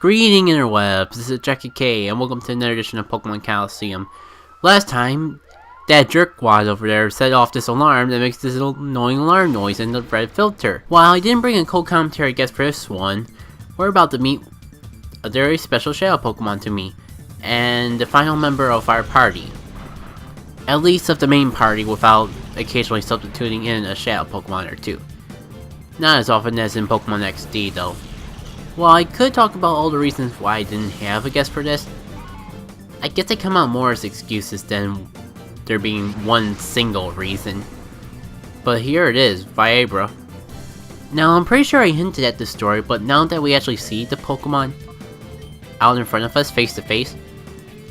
Greeting interwebs, this is Jackie K, and welcome to another edition of Pokemon Colosseum. Last time, that jerkwad over there set off this alarm that makes this little annoying alarm noise in the red filter. While I didn't bring a cold commentary guest for this one, we're about to meet a very special Shadow Pokemon to me, and the final member of our party. At least of the main party, without occasionally substituting in a Shadow Pokemon or two. Not as often as in Pokemon XD though. While I could talk about all the reasons why I didn't have a guest for this, I guess they come out more as excuses than there being one single reason. But here it is, Viabra. Now I'm pretty sure I hinted at this story, but now that we actually see the Pokemon out in front of us face to face,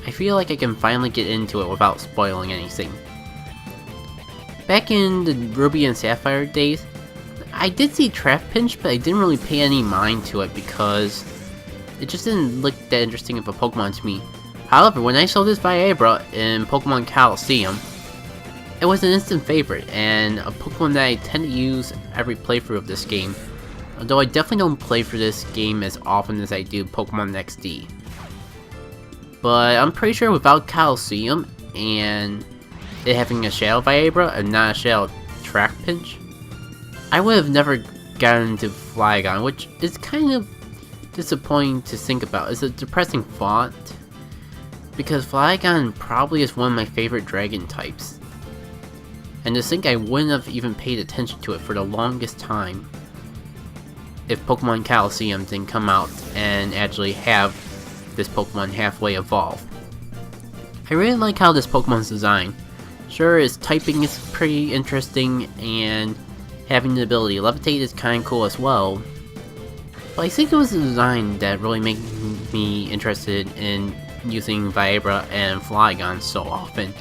I feel like I can finally get into it without spoiling anything. Back in the Ruby and Sapphire days, I did see Trapinch, but I didn't really pay any mind to it because it just didn't look that interesting of a Pokemon to me. However, when I saw this Viabra in Pokemon Colosseum, it was an instant favorite, and a Pokemon that I tend to use every playthrough of this game, although I definitely don't play for this game as often as I do Pokemon XD. But I'm pretty sure without Colosseum, and it having a Shadow Viabra and not a Shadow Trapinch, I would have never gotten into Flygon, which is kind of disappointing to think about. It's a depressing thought, because Flygon probably is one of my favorite dragon types. And to think I wouldn't have even paid attention to it for the longest time if Pokemon Colosseum didn't come out and actually have this Pokemon halfway evolve. I really like how this Pokemon's designed. Sure, its typing is pretty interesting, and having the ability to levitate is kinda cool as well, but I think it was the design that really made me interested in using Viabra and Flygon so often.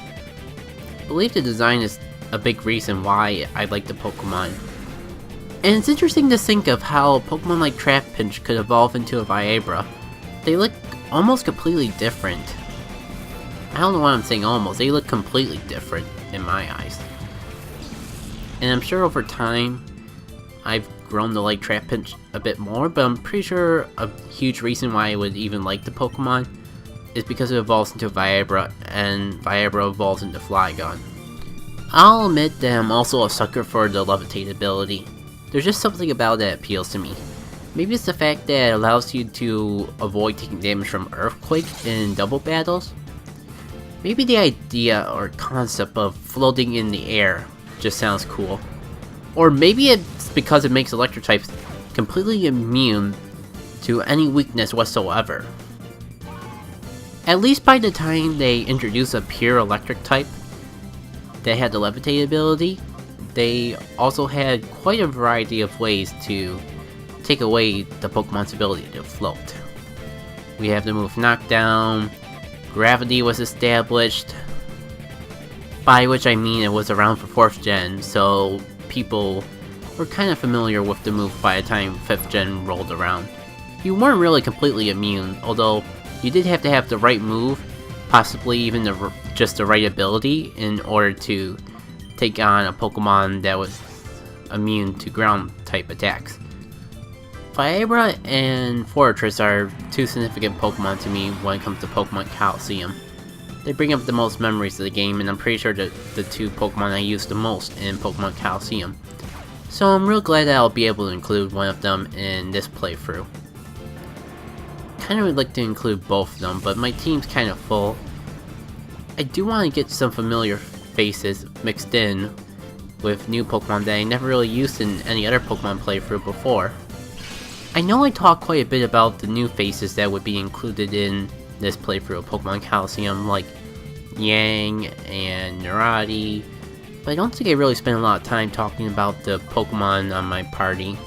I believe the design is a big reason why I like the Pokemon. And it's interesting to think of how a Pokemon like Trapinch could evolve into a Viabra. They look almost completely different. I don't know why I'm saying almost, they look completely different in my eyes. And I'm sure over time, I've grown to like Trapinch a bit more, but I'm pretty sure a huge reason why I would even like the Pokemon is because it evolves into Viabra, and Viabra evolves into Flygon. I'll admit that I'm also a sucker for the levitate ability. There's just something about that appeals to me. Maybe it's the fact that it allows you to avoid taking damage from Earthquake in double battles. Maybe the idea or concept of floating in the air just sounds cool. Or maybe it's because it makes electric types completely immune to any weakness whatsoever. At least by the time they introduce a pure electric type that had the levitate ability, they also had quite a variety of ways to take away the Pokemon's ability to float. We have the move Knockdown, Gravity was established, by which I mean it was around for 4th gen, so people were kind of familiar with the move by the time 5th gen rolled around. You weren't really completely immune, although you did have to have the right move, possibly even just the right ability, in order to take on a Pokemon that was immune to ground type attacks. Viabra and Fortress are two significant Pokemon to me when it comes to Pokemon Colosseum. They bring up the most memories of the game, and I'm pretty sure that the two Pokemon I use the most in Pokemon Colosseum. So I'm real glad that I'll be able to include one of them in this playthrough. Kinda would like to include both of them, but my team's kinda full. I do want to get some familiar faces mixed in with new Pokemon that I never really used in any other Pokemon playthrough before. I know I talked quite a bit about the new faces that would be included in this playthrough of Pokemon Colosseum, like Yang and Narati, but I don't think I really spent a lot of time talking about the Pokemon on my party.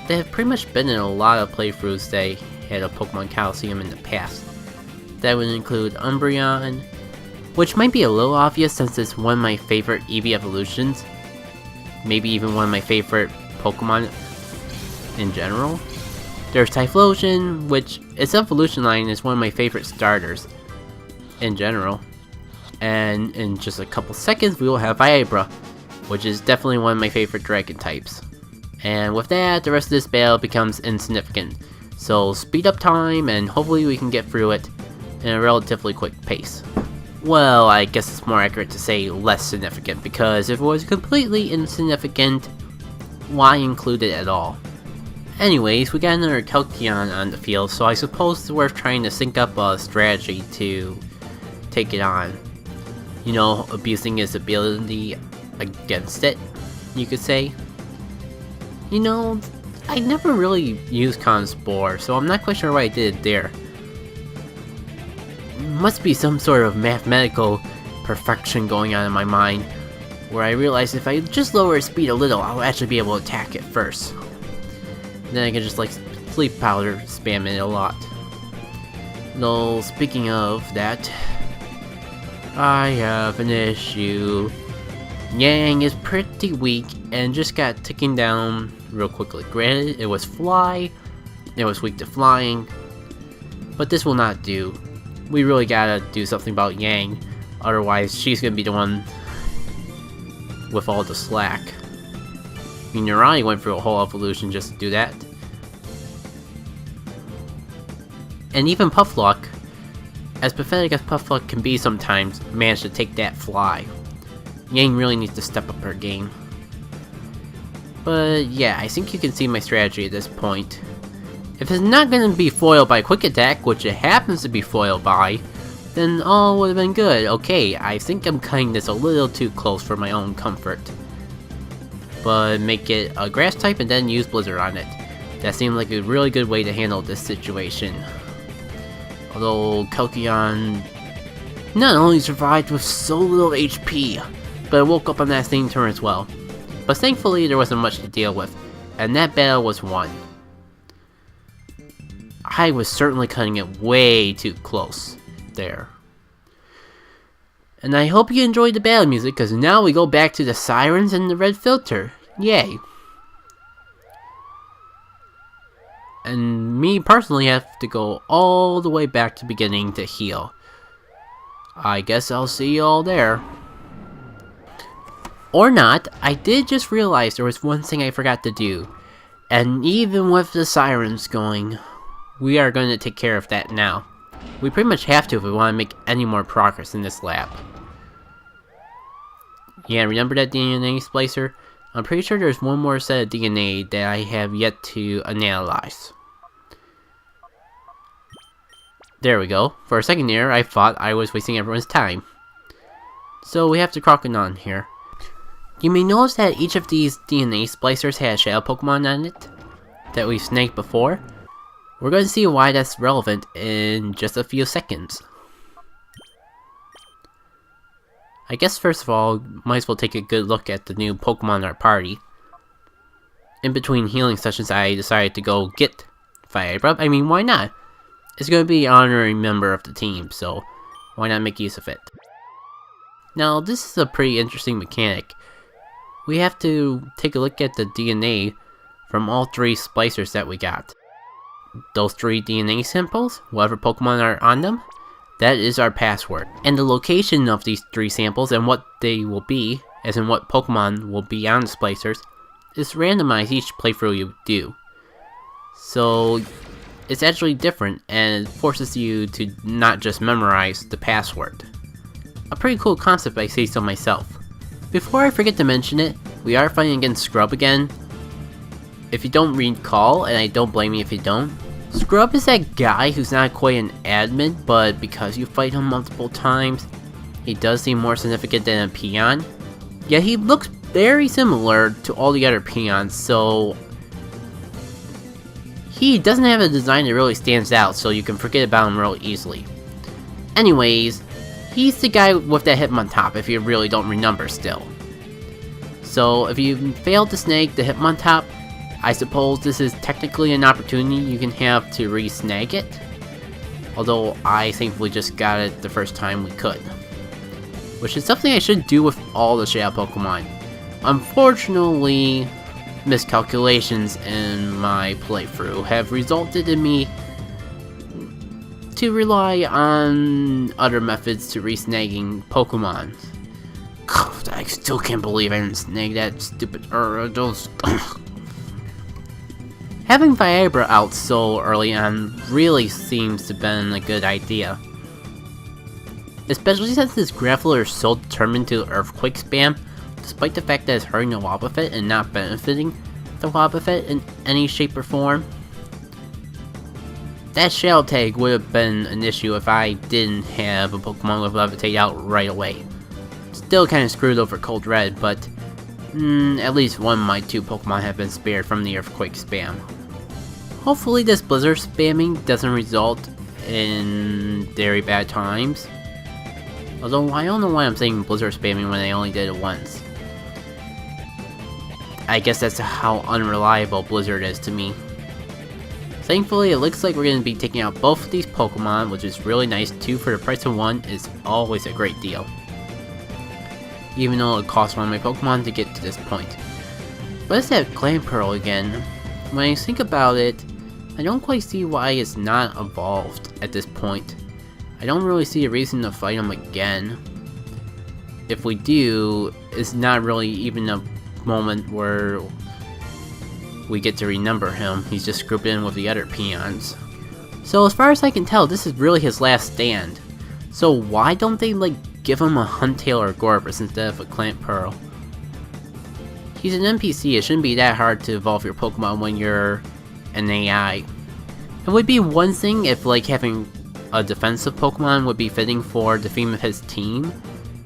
They have pretty much been in a lot of playthroughs that I had of Pokemon Colosseum in the past. That would include Umbreon, which might be a little obvious since it's one of my favorite Eevee evolutions, maybe even one of my favorite Pokemon in general. There's Typhlosion, which its evolution line is one of my favorite starters in general. And in just a couple seconds we will have Viabra, which is definitely one of my favorite dragon types. And with that, the rest of this battle becomes insignificant, So speed up time and hopefully we can get through it in a relatively quick pace. Well, I guess it's more accurate to say less significant, because if it was completely insignificant, why include it at all? Anyways, we got another Kelkion on the field, so I suppose it's worth trying to sync up a strategy to take it on. You know, abusing his ability against it, you could say. You know, I never really used Conspore, so I'm not quite sure why I did it there. Must be some sort of mathematical perfection going on in my mind, where I realized if I just lower its speed a little, I'll actually be able to attack it first. Then I can just like sleep powder spam it a lot. Though, speaking of that, I have an issue. Yang is pretty weak and just got taken down real quickly. Granted, it was fly, it was weak to flying, but this will not do. We really gotta do something about Yang, otherwise she's gonna be the one with all the slack. I mean, Nurani went through a whole evolution just to do that. And even Puffluck, as pathetic as Puffluck can be sometimes, managed to take that fly. Yang really needs to step up her game. But yeah, I think you can see my strategy at this point. If it's not going to be foiled by Quick Attack, which it happens to be foiled by, then all would have been good. Okay, I think I'm cutting this a little too close for my own comfort. But make it a grass type and then use Blizzard on it. That seemed like a really good way to handle this situation. Although Kelkion not only survived with so little HP, but woke up on that same turn as well. But thankfully there wasn't much to deal with, and that battle was won. I was certainly cutting it way too close there. And I hope you enjoyed the battle music, because now we go back to the sirens and the red filter. Yay! And me personally have to go all the way back to the beginning to heal. I guess I'll see you all there. Or not, I did just realize there was one thing I forgot to do. And even with the sirens going, we are going to take care of that now. We pretty much have to if we want to make any more progress in this lab. Yeah, remember that DNA splicer? I'm pretty sure there's one more set of DNA that I have yet to analyze. There we go. For a second there, I thought I was wasting everyone's time. So we have the Crocodon here. You may notice that each of these DNA splicers had a shadow Pokemon on it that we've snagged before. We're going to see why that's relevant in just a few seconds. I guess first of all, might as well take a good look at the new Pokemon in our party. In between healing sessions, I decided to go get Fire Rub. I mean, why not? It's going to be an honorary member of the team, so why not make use of it? Now, this is a pretty interesting mechanic. We have to take a look at the DNA from all three splicers that we got. Those three DNA samples, whatever Pokemon are on them, that is our password. And the location of these three samples and what they will be, as in what Pokemon will be on the splicers, is randomized each playthrough you do. So it's actually different and it forces you to not just memorize the password. A pretty cool concept, I say so myself. Before I forget to mention it, we are fighting against Scrub again. If you don't recall, and I don't blame you if you don't, Scrub is that guy who's not quite an admin, but because you fight him multiple times, he does seem more significant than a peon. Yet he looks very similar to all the other peons, so he doesn't have a design that really stands out, so you can forget about him real easily. Anyways, he's the guy with that Hitmontop if you really don't remember still. So if you fail to snag the Hitmontop, I suppose this is technically an opportunity you can have to re-snag it. Although I thankfully just got it the first time we could. Which is something I should do with all the Shadow Pokemon. Unfortunately, miscalculations in my playthrough have resulted in me to rely on other methods to re-snagging Pokemon. I still can't believe I didn't snag that stupid those. Having Viagra out so early on really seems to have been a good idea. Especially since this grappler is so determined to Earthquake spam, despite the fact that it's hurting the Wobbuffet and not benefiting the Wobbuffet in any shape or form. That Shadow Tag would have been an issue if I didn't have a Pokemon with Levitate out right away. Still kinda screwed over Cold Red, but at least one of my 2 Pokemon have been spared from the Earthquake spam. Hopefully this Blizzard spamming doesn't result in very bad times. Although I don't know why I'm saying Blizzard spamming when I only did it once. I guess that's how unreliable Blizzard is to me. Thankfully, it looks like we're going to be taking out both of these Pokemon, which is really nice. 2 for the price of 1 is always a great deal. Even though it costs one of my Pokemon to get to this point. But let's have Clamperl again. When I think about it, I don't quite see why it's not evolved at this point. I don't really see a reason to fight him again. If we do, it's not really even a moment where we get to renumber him. He's just grouped in with the other peons. So as far as I can tell, this is really his last stand. So why don't they give him a Huntail or Gorbis instead of a Clamperl? He's an NPC, it shouldn't be that hard to evolve your Pokemon when you're an AI. It would be one thing if having a defensive Pokemon would be fitting for the theme of his team,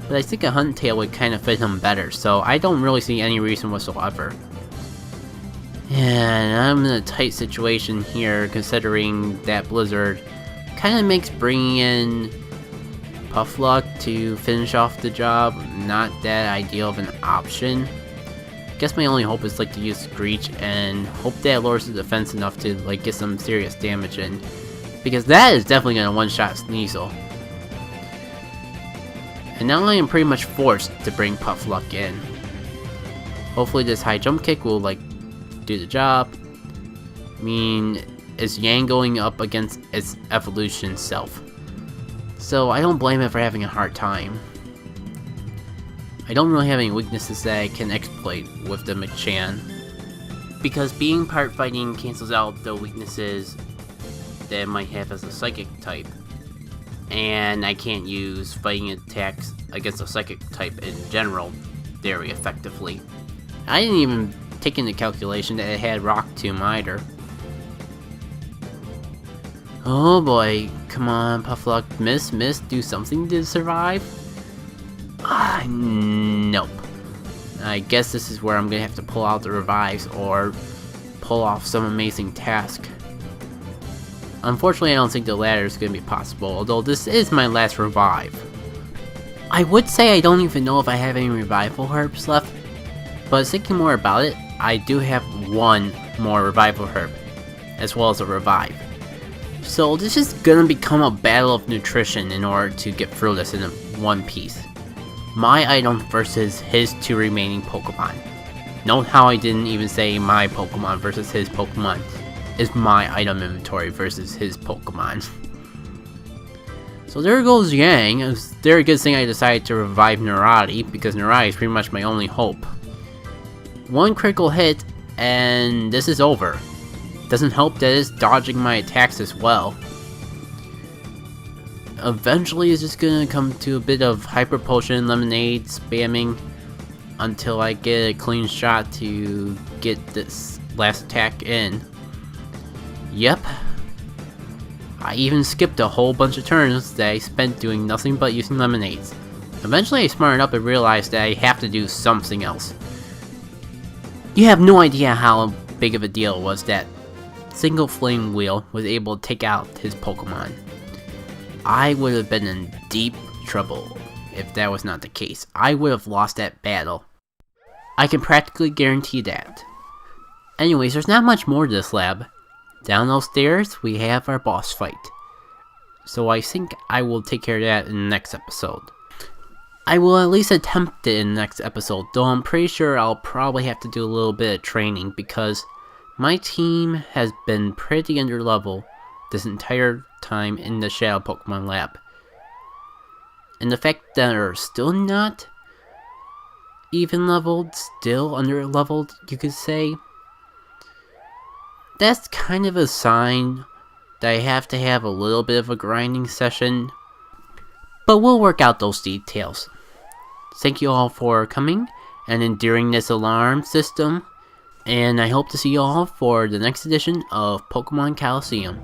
but I think a Huntail would kind of fit him better, so I don't really see any reason whatsoever. And I'm in a tight situation here, considering that Blizzard kind of makes bringing in Puffluck to finish off the job not that ideal of an option. I guess my only hope is to use Screech and hope that it lowers the defense enough to get some serious damage in, because that is definitely going to one-shot Sneasel. And now I am pretty much forced to bring Puffluck in. Hopefully this high jump kick will do the job. I mean, it's Yang going up against its evolution self, so I don't blame it for having a hard time. I don't really have any weaknesses that I can exploit with the Machamp, because being part fighting cancels out the weaknesses that it might have as a psychic type, and I can't use fighting attacks against a psychic type in general very effectively. I didn't even take into calculation that it had Rock Tomb either. Oh boy, come on Puffluck, miss, do something to survive? Nope. I guess this is where I'm gonna have to pull out the revives or pull off some amazing task. Unfortunately, I don't think the latter is gonna be possible, although this is my last revive. I would say I don't even know if I have any revival herbs left, but thinking more about it, I do have one more revival herb, as well as a revive. So this is gonna become a battle of nutrition in order to get through this in one piece. My item versus his 2 remaining Pokemon. Note how I didn't even say my Pokemon versus his Pokemon. Is my item inventory versus his Pokemon. So there goes Yang. It was a very good thing I decided to revive Nerati, because Nerati is pretty much my only hope. One critical hit, and this is over. Doesn't help that it's dodging my attacks as well. Eventually it's just gonna come to a bit of Hyper Potion, Lemonade, spamming, until I get a clean shot to get this last attack in. Yep. I even skipped a whole bunch of turns that I spent doing nothing but using Lemonades. Eventually I smartened up and realized that I have to do something else. You have no idea how big of a deal it was that Single Flame Wheel was able to take out his Pokemon. I would have been in deep trouble if that was not the case. I would have lost that battle. I can practically guarantee that. Anyways, there's not much more to this lab. Down those stairs, we have our boss fight. So I think I will take care of that in the next episode. I will at least attempt it in the next episode, though I'm pretty sure I'll probably have to do a little bit of training, because my team has been pretty under level this entire time in the Shadow Pokemon Lab. And the fact that they're still not even leveled, still under leveled, you could say, That's kind of a sign that I have to have a little bit of a grinding session, but we'll work out those details. Thank you all for coming and enduring this alarm system, and I hope to see you all for the next edition of Pokemon Colosseum.